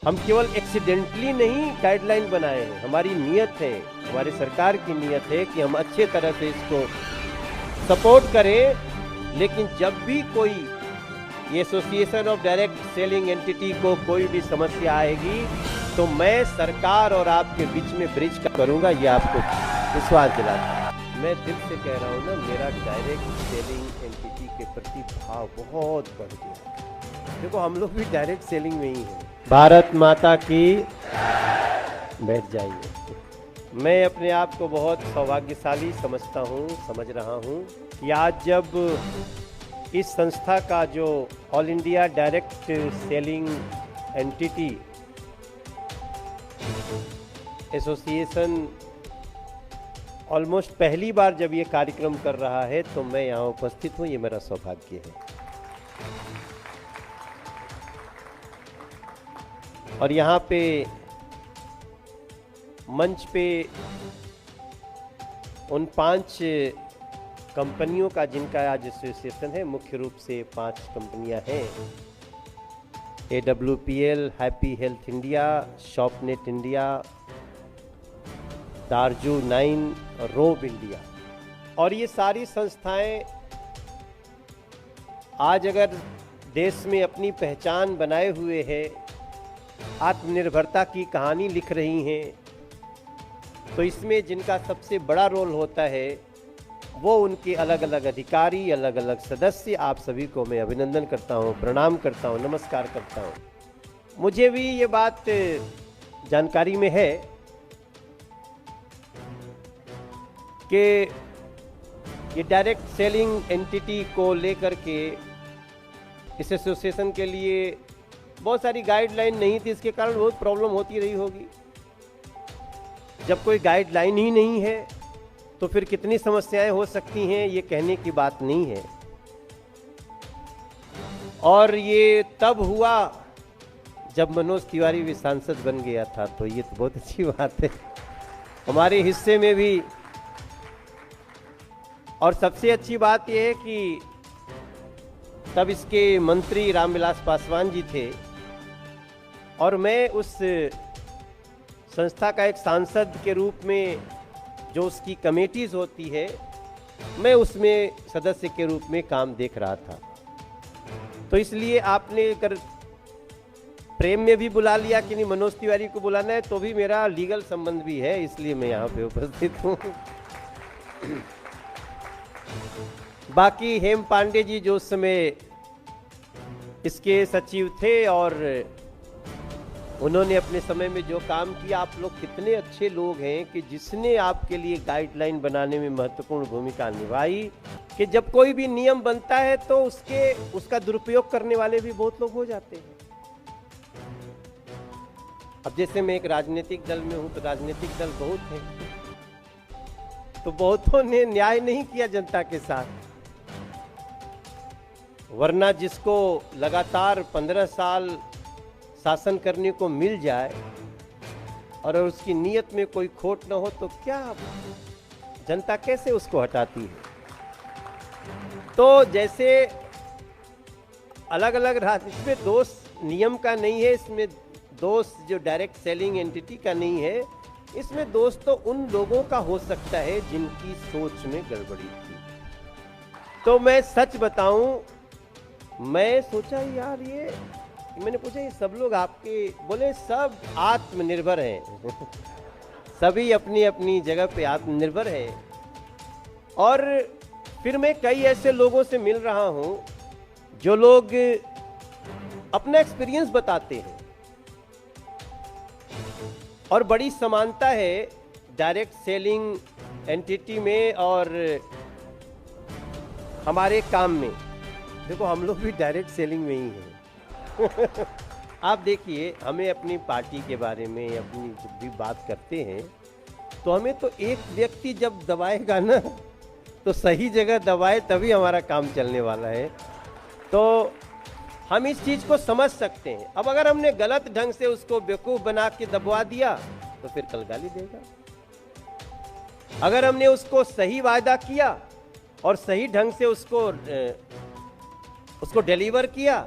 हम केवल एक्सीडेंटली नहीं गाइडलाइन बनाए हैं, हमारी नीयत है, हमारी सरकार की नीयत है कि हम अच्छे तरह से इसको सपोर्ट करें। लेकिन जब भी कोई ये association of direct selling entity को कोई भी समस्या आएगी तो मैं सरकार और आपके बीच में ब्रिज करूंगा, ये आपको विश्वास दिलाता हूं। मैं दिल से कह रहा हूं ना, मेरा डायरेक्ट सेलिंग एंटिटी के प्रति भाव बहुत बढ़ गया। देखो हम लोग भी डायरेक्ट सेलिंग में ही हैं। भारत माता की, बैठ जाइए। मैं अपने आप को बहुत सौभाग्यशाली समझता हूँ, समझ रहा हूँ कि आज जब इस संस्था का जो all India direct selling entity association almost पहली बार जब ये कार्यक्रम कर रहा है तो मैं यहाँ उपस्थित हूँ, ये मेरा सौभाग्य है। और यहाँ पे मंच पे उन 5 कंपनियों का जिनका आज एसोसिएशन है, मुख्य रूप से 5 कंपनियां हैं, AWPL, Happy Health India, Shopnet India, दारजू 9 और रोब इंडिया। और ये सारी संस्थाएं आज अगर देश में अपनी पहचान बनाए हुए है, आत्मनिर्भरता की कहानी लिख रही हैं, तो इसमें जिनका सबसे बड़ा रोल होता है वो उनके अलग अलग अधिकारी, अलग अलग सदस्य। आप सभी को मैं अभिनंदन करता हूं, प्रणाम करता हूं, नमस्कार करता हूं। मुझे भी ये बात जानकारी में है कि ये डायरेक्ट सेलिंग एंटिटी को लेकर के इस एसोसिएशन के लिए बहुत सारी गाइडलाइन नहीं थी, इसके कारण बहुत प्रॉब्लम होती रही होगी। जब कोई गाइडलाइन ही नहीं है तो फिर कितनी समस्याएं हो सकती हैं, ये कहने की बात नहीं है। और ये तब हुआ जब मनोज तिवारी भी सांसद बन गया था, तो ये तो बहुत अच्छी बात है हमारे हिस्से में भी। और सबसे अच्छी बात यह है कि तब इसके मंत्री रामविलास पासवान जी थे और मैं उस संस्था का एक सांसद के रूप में, जो उसकी कमेटीज होती है, मैं उसमें सदस्य के रूप में काम देख रहा था। तो इसलिए आपने अगर प्रेम में भी बुला लिया कि नहीं मनोज तिवारी को बुलाना है, तो भी मेरा लीगल संबंध भी है, इसलिए मैं यहाँ पे उपस्थित हूँ। बाकी हेम पांडे जी जो उस समय इसके सचिव थे और उन्होंने अपने समय में जो काम किया, आप लोग कितने अच्छे लोग हैं कि जिसने आपके लिए गाइडलाइन बनाने में महत्वपूर्ण भूमिका निभाई, कि जब कोई भी नियम बनता है तो उसका दुरुपयोग करने वाले भी बहुत लोग हो जाते हैं। अब जैसे मैं एक राजनीतिक दल में हूं तो राजनीतिक दल बहुत है, तो बहुतों ने न्याय नहीं किया जनता के साथ। वरना जिसको लगातार 15 साल शासन करने को मिल जाए और उसकी नीयत में कोई खोट न हो तो क्या जनता कैसे उसको हटाती है। तो जैसे अलग अलग इसमें दोष नियम का नहीं है, इसमें दोष जो डायरेक्ट सेलिंग एंटिटी का नहीं है, इसमें दोष तो उन लोगों का हो सकता है जिनकी सोच में गड़बड़ी थी। तो मैं सच बताऊं, मैं सोचा यार मैंने पूछा ये सब लोग आपके, बोले सब आत्मनिर्भर हैं सभी अपनी अपनी जगह पे आत्मनिर्भर हैं। और फिर मैं कई ऐसे लोगों से मिल रहा हूं जो लोग अपना एक्सपीरियंस बताते हैं और बड़ी समानता है डायरेक्ट सेलिंग एंटिटी में और हमारे काम में। देखो हम लोग भी डायरेक्ट सेलिंग में ही हैं आप देखिए, हमें अपनी पार्टी के बारे में अपनी जब भी बात करते हैं तो हमें तो एक व्यक्ति जब दबाएगा ना तो सही जगह दबाए, तभी हमारा काम चलने वाला है। तो हम इस चीज को समझ सकते हैं। अब अगर हमने गलत ढंग से उसको बेवकूफ बना के दबवा दिया तो फिर कल गाली देगा। अगर हमने उसको सही वायदा किया और सही ढंग से उसको डिलीवर किया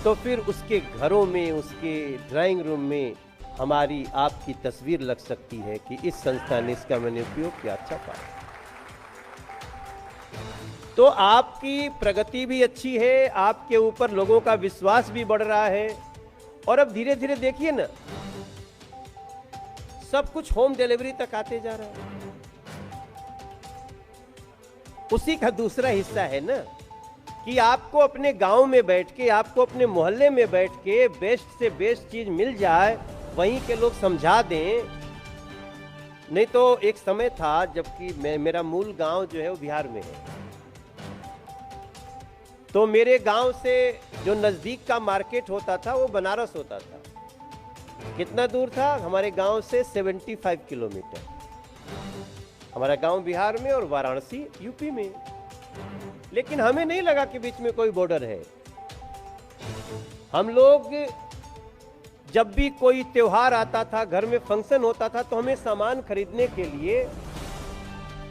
तो फिर उसके घरों में, उसके ड्राइंग रूम में हमारी आपकी तस्वीर लग सकती है कि इस संस्था ने इसका मैंने उपयोग किया, अच्छा पाया। तो आपकी प्रगति भी अच्छी है, आपके ऊपर लोगों का विश्वास भी बढ़ रहा है, और अब धीरे धीरे देखिए ना, सब कुछ होम डिलीवरी तक आते जा रहा है। उसी का दूसरा हिस्सा है ना कि आपको अपने गांव में बैठ के, आपको अपने मोहल्ले में बैठ के बेस्ट से बेस्ट चीज मिल जाए, वहीं के लोग समझा दें। नहीं तो एक समय था जबकि मेरा मूल गांव जो है वो बिहार में है, तो मेरे गांव से जो नजदीक का मार्केट होता था वो बनारस होता था। कितना दूर था? हमारे गांव से 75 किलोमीटर। हमारा गांव बिहार में और वाराणसी यूपी में, लेकिन हमें नहीं लगा कि बीच में कोई बॉर्डर है। हम लोग जब भी कोई त्योहार आता था, घर में फंक्शन होता था, तो हमें सामान खरीदने के लिए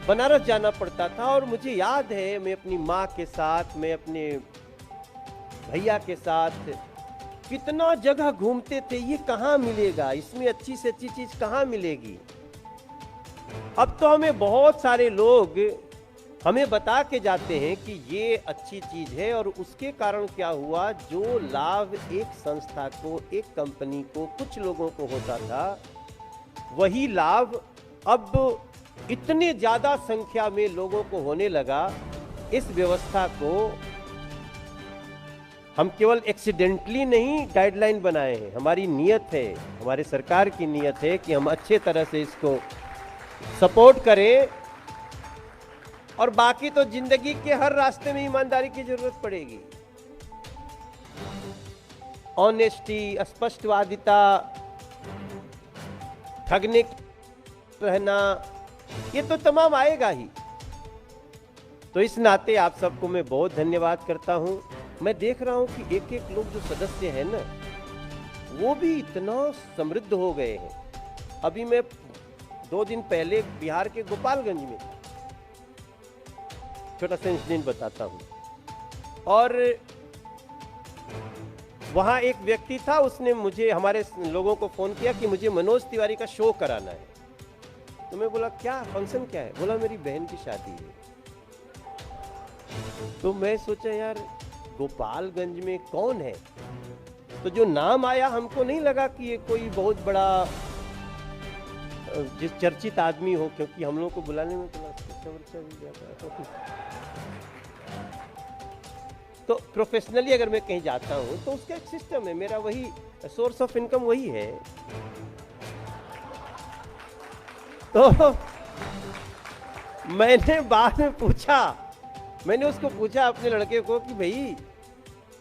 बनारस जाना पड़ता था। और मुझे याद है, मैं अपनी माँ के साथ, मैं अपने भैया के साथ कितना जगह घूमते थे, ये कहाँ मिलेगा, इसमें अच्छी से अच्छी चीज कहाँ मिलेगी। अब तो हमें बहुत सारे लोग हमें बता के जाते हैं कि ये अच्छी चीज है, और उसके कारण क्या हुआ, जो लाभ एक संस्था को, एक कंपनी को, कुछ लोगों को होता था, वही लाभ अब इतने ज्यादा संख्या में लोगों को होने लगा। इस व्यवस्था को हम केवल एक्सीडेंटली नहीं गाइडलाइन बनाए हैं, हमारी नियत है, हमारे सरकार की नियत है कि हम अच्छे तरह से इसको सपोर्ट करें। और बाकी तो जिंदगी के हर रास्ते में ईमानदारी की जरूरत पड़ेगी। ऑनेस्टी, स्पष्टवादिता, ठगने रहना, ये तो तमाम आएगा ही। तो इस नाते आप सबको मैं बहुत धन्यवाद करता हूं। मैं देख रहा हूं कि एक एक लोग जो सदस्य हैं ना, वो भी इतना समृद्ध हो गए हैं। अभी मैं 2 दिन पहले बिहार के गोपालगंज में था, छोटा सा इंसिडेंट बताता हूं। और वहां एक व्यक्ति था, उसने मुझे, हमारे लोगों को फोन किया कि मुझे मनोज तिवारी का शो कराना है। तो मैं बोला क्या फंक्शन क्या है? बोला मेरी बहन की शादी है। तो मैं सोचा यार गोपालगंज में कौन है, तो जो नाम आया हमको नहीं लगा कि ये कोई बहुत बड़ा जिस चर्चित आदमी हो, क्योंकि हम लोगों को बुलाने में तो प्रोफेशनली अगर मैं कहीं जाता हूं तो उसका एक सिस्टम है, मेरा वही सोर्स ऑफ इनकम वही है। तो मैंने बाद में पूछा, मैंने उसको पूछा अपने लड़के को कि भाई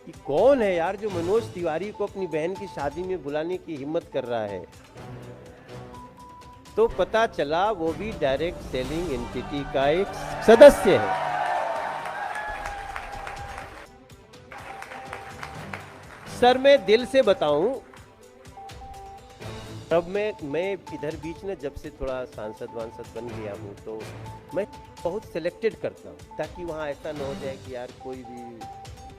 कि कौन है यार जो मनोज तिवारी को अपनी बहन की शादी में बुलाने की हिम्मत कर रहा है। तो पता चला वो भी डायरेक्ट सेलिंग एंटिटी का एक सदस्य है। सर मैं दिल से बताऊं, अब मैं इधर बीच में जब से थोड़ा सांसद वांसद बन गया हूं, तो मैं बहुत सिलेक्टेड करता हूं, ताकि वहां ऐसा न हो जाए कि यार कोई भी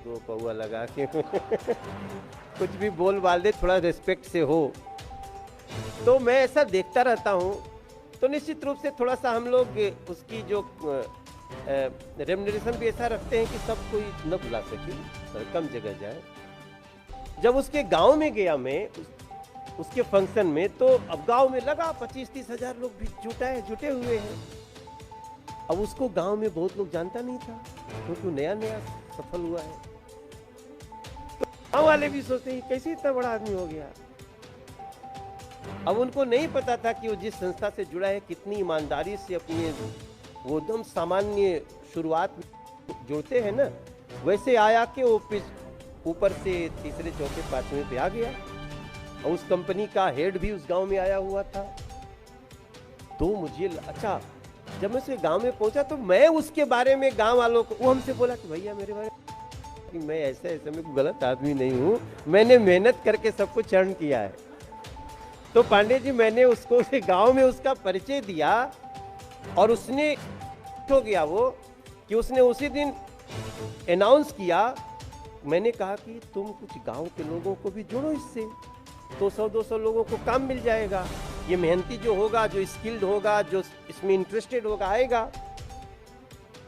दो पौआ लगा के कुछ भी बोल बाल दे, थोड़ा रिस्पेक्ट से हो। तो मैं ऐसा देखता रहता हूं। तो निश्चित रूप से थोड़ा सा हम लोग उसकी जो रेम्युनरेशन भी ऐसा रखते हैं कि सब कोई न बुला सके, कम जगह जाए। जब उसके गांव में गया मैं उसके फंक्शन में, तो अब गांव में लगा 25-30 हजार लोग भी जुटे हुए हैं। अब उसको गांव में बहुत लोग जानता नहीं था, क्योंकि वो नया नया सफल हुआ है। तो गांव वाले भी सोचते हैं कैसे इतना बड़ा आदमी हो गया। अब उनको नहीं पता था कि वो जिस संस्था से जुड़ा है कितनी ईमानदारी से अपने वो एकदम सामान्य शुरुआत जोड़ते हैं ना, वैसे आया कि वो ऊपर से तीसरे चौथे पांचवें पे आ गया। और उस कंपनी का हेड भी उस गांव में आया हुआ था। तो मुझे अच्छा, जब मैं उसके गांव में पहुंचा तो मैं उसके बारे में गांव वालों को, वो हमसे बोला कि भैया मेरे बारे में कि मैं ऐसे में कोई गलत आदमी नहीं हूं, मैंने मेहनत करके सब कुछ अर्न किया है। तो पांडे जी मैंने उसको उसे गांव में उसका परिचय दिया, और उसने हो गया वो कि उसने उसी दिन अनाउंस किया मैंने कहा कि तुम कुछ गांव के लोगों को भी जोड़ो इससे, तो 100-200 लोगों को काम मिल जाएगा। ये मेहनती जो होगा, जो स्किल्ड होगा, जो इसमें इंटरेस्टेड होगा, आएगा।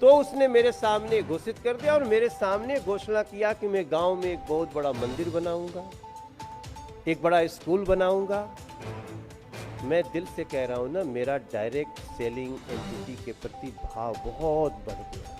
तो उसने मेरे सामने घोषित कर दिया और मेरे सामने घोषणा किया कि मैं गांव में एक बहुत बड़ा मंदिर बनाऊंगा, एक बड़ा स्कूल बनाऊंगा। मैं दिल से कह रहा हूं ना, मेरा डायरेक्ट सेलिंग एंटिटी के प्रति भाव बहुत बढ़ गया।